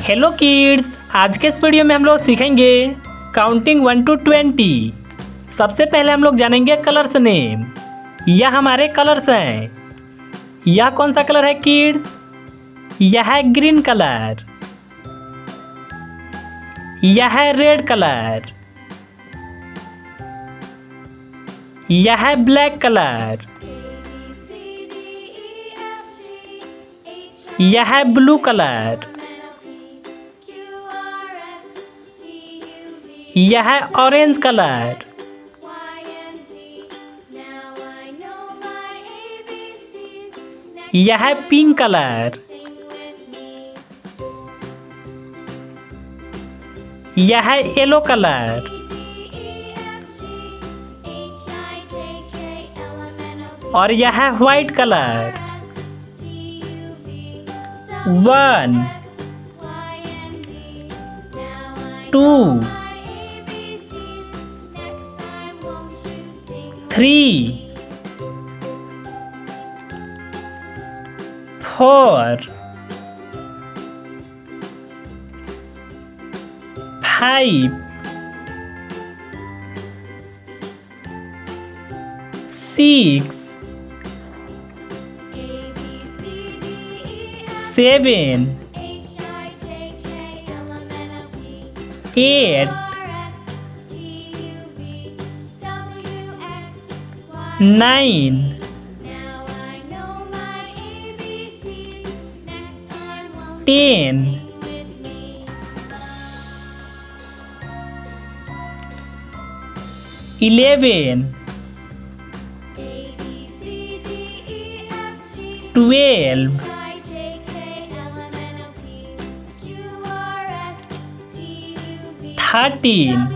Hello kids, आज के इस वीडियो में हम लोग सीखेंगे काउंटिंग 1 to 20। सबसे पहले हम लोग जानेंगे कलर्स नेम। यह हमारे कलर्स हैं। यह कौन सा कलर है किड्स? यह है ग्रीन कलर। यह है रेड कलर। यह है ब्लैक कलर। यह है ब्लू कलर। यह है ऑरेंज कलर। यह है पिंक कलर। यह है येलो कलर। और यह है व्हाइट कलर। 1 2 3 4 5 6 7 8 9 10 11 12 13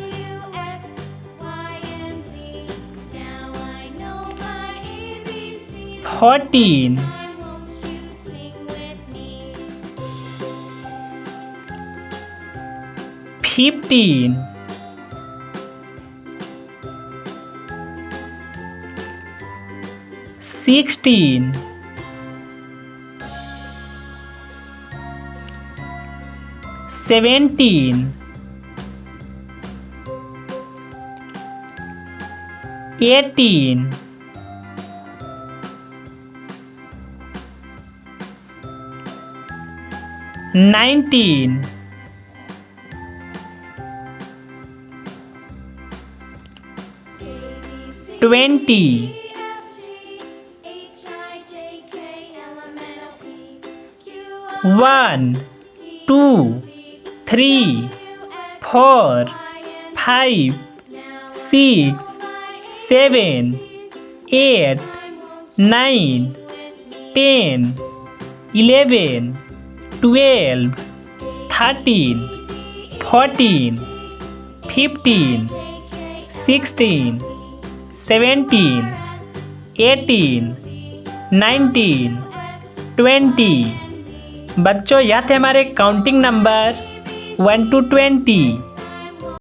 14 15 16 17 18 19 20 1 2 3 4 5 6 7 8 9 10 11 12 13 14 15 16 17 18 19 20। बच्चों, यह थे हमारे काउंटिंग नंबर 1 to 20।